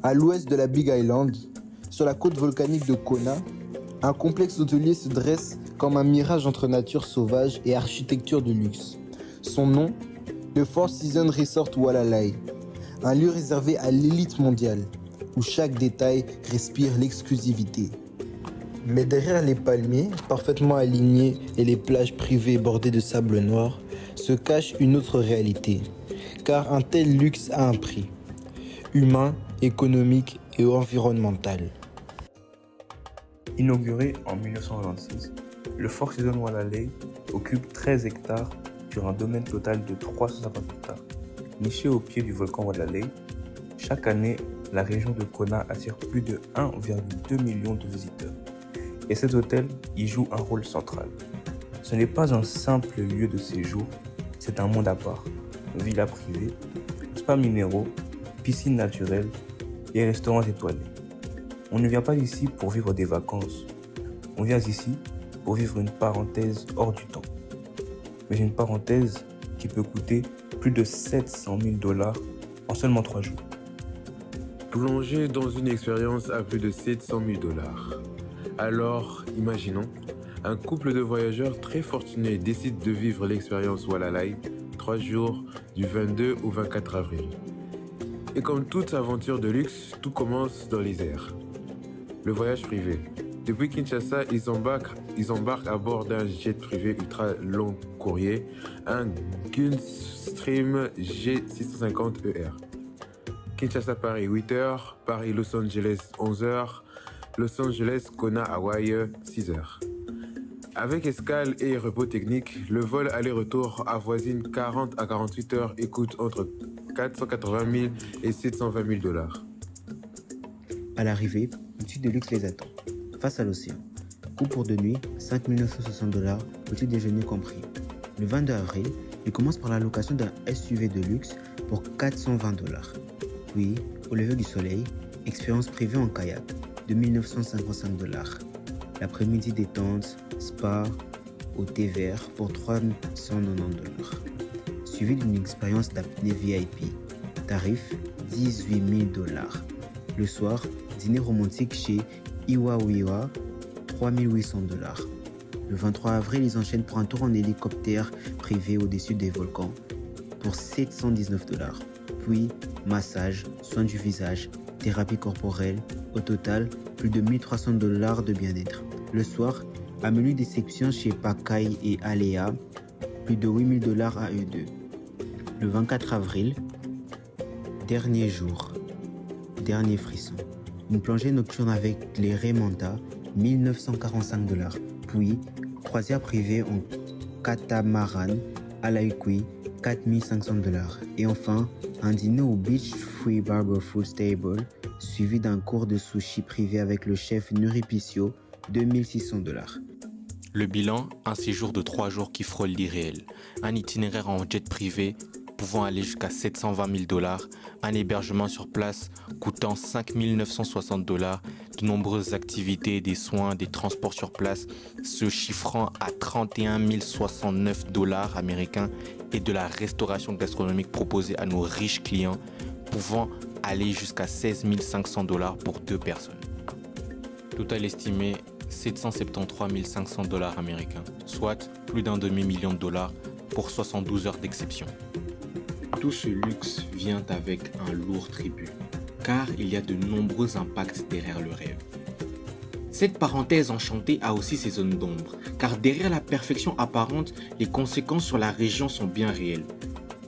À l'ouest de la Big Island, sur la côte volcanique de Kona, un complexe hôtelier se dresse comme un mirage entre nature sauvage et architecture de luxe. Son nom, le Four Seasons Resort Walalai, un lieu réservé à l'élite mondiale, où chaque détail respire l'exclusivité. Mais derrière les palmiers, parfaitement alignés, et les plages privées bordées de sable noir, se cache une autre réalité. Car un tel luxe a un prix, humain, économique et environnemental. Inauguré en 1996, le Four Seasons Walalai occupe 13 hectares sur un domaine total de 350 hectares. Niché au pied du volcan Walalai, chaque année, la région de Kona attire plus de 1,2 million de visiteurs. Et cet hôtel y joue un rôle central. Ce n'est pas un simple lieu de séjour, c'est un monde à part. Villas privées, spas minéraux, piscines naturelles et restaurants étoilés. On ne vient pas ici pour vivre des vacances. On vient ici pour vivre une parenthèse hors du temps. Mais une parenthèse qui peut coûter plus de 700 000 $ en seulement 3 jours. Plonger dans une expérience à plus de 700 000 $. Alors, imaginons, un couple de voyageurs très fortunés décide de vivre l'expérience Walalai 3 jours du 22 au 24 avril. Et comme toute aventure de luxe, tout commence dans les airs. Le voyage privé. Depuis Kinshasa, ils embarquent à bord d'un jet privé ultra long courrier, un Gulfstream G650ER. Kinshasa-Paris 8h, Paris-Los Angeles 11h, Los Angeles-Kona Hawaï 6h. Avec escale et repos technique, le vol aller-retour avoisine 40 à 48 heures et coûte entre 480 000 et 720 000 $. À l'arrivée, une suite de luxe les attend, face à l'océan. Coût pour 2 nuits, 5 960 $, petit déjeuner compris. Le 22 avril, il commence par la location d'un SUV de luxe pour 420 $. Puis, au lever du soleil, expérience privée en kayak de 1 955 $. L'après-midi détente, spa, au thé vert pour 390 $. Suivi d'une expérience d'apnée VIP. Tarif 18 000 $. Le soir, dîner romantique chez Iwawiwa, 3 800 $. Le 23 avril, ils enchaînent pour un tour en hélicoptère privé au-dessus des volcans pour 719 $. Puis, massage, soins du visage, thérapie corporelle. Au total, plus de 1 300 $ de bien-être. Le soir, à menu d'exception chez Pakai et Aléa, plus de 8 000 $ à eux deux. Le 24 avril, dernier jour, dernier frisson. Une plongée nocturne avec les Raymanta, 1 945 $. Puis, croisière privée en catamaran à Laikui, 4 500 $. Et enfin, un dîner au Beach Free Barber Food Stable, suivi d'un cours de sushi privé avec le chef Nuripicio, 2 600 $. Le bilan, un séjour de 3 jours qui frôle l'irréel. Un itinéraire en jet privé pouvant aller jusqu'à 720 000 $, un hébergement sur place coûtant 5 960 $, de nombreuses activités, des soins, des transports sur place se chiffrant à 31 069 $ américains et de la restauration gastronomique proposée à nos riches clients pouvant aller jusqu'à 16 500 $ pour 2 personnes. Total estimé 773 500 $ américains, soit plus d'un demi-million de dollars pour 72 heures d'exception. Tout ce luxe vient avec un lourd tribut, car il y a de nombreux impacts derrière le rêve. Cette parenthèse enchantée a aussi ses zones d'ombre, car derrière la perfection apparente, les conséquences sur la région sont bien réelles.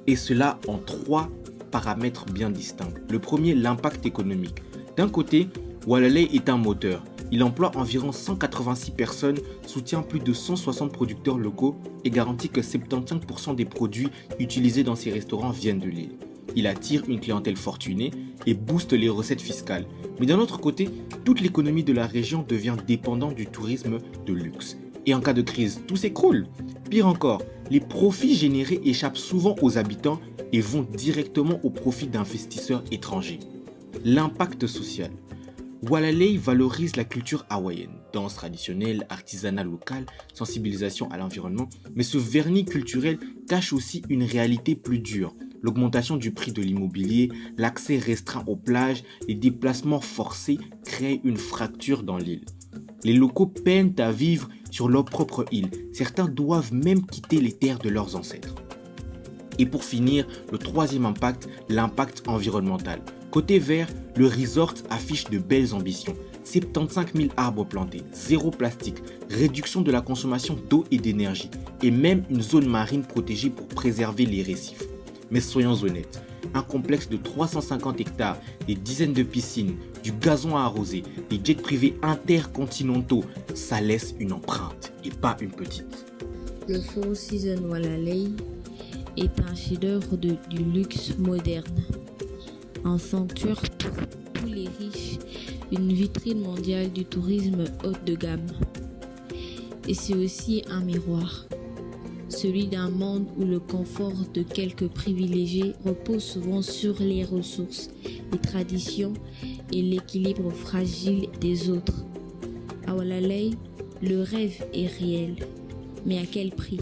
Et cela en 3 paramètres bien distincts. Le premier, l'impact économique. D'un côté, Walalai est un moteur. Il emploie environ 186 personnes, soutient plus de 160 producteurs locaux et garantit que 75% des produits utilisés dans ses restaurants viennent de l'île. Il attire une clientèle fortunée et booste les recettes fiscales. Mais d'un autre côté, toute l'économie de la région devient dépendante du tourisme de luxe. Et en cas de crise, tout s'écroule. Pire encore, les profits générés échappent souvent aux habitants et vont directement au profit d'investisseurs étrangers. L'impact social. Walalai valorise la culture hawaïenne, danse traditionnelle, artisanat local, sensibilisation à l'environnement, mais ce vernis culturel cache aussi une réalité plus dure, l'augmentation du prix de l'immobilier, l'accès restreint aux plages, les déplacements forcés créent une fracture dans l'île. Les locaux peinent à vivre sur leur propre île. Certains doivent même quitter les terres de leurs ancêtres. Et pour finir, le troisième impact, l'impact environnemental. Côté vert, le resort affiche de belles ambitions. 75 000 arbres plantés, zéro plastique, réduction de la consommation d'eau et d'énergie, et même une zone marine protégée pour préserver les récifs. Mais soyons honnêtes, un complexe de 350 hectares, des dizaines de piscines, du gazon à arroser, des jets privés intercontinentaux, ça laisse une empreinte, et pas une petite. Le Four Seasons Walalay est un chef-d'œuvre du luxe moderne, un sanctuaire pour tous les riches, une vitrine mondiale du tourisme haut de gamme. Et c'est aussi un miroir, celui d'un monde où le confort de quelques privilégiés repose souvent sur les ressources, les traditions et l'équilibre fragile des autres. À Walalay, le rêve est réel, mais à quel prix ?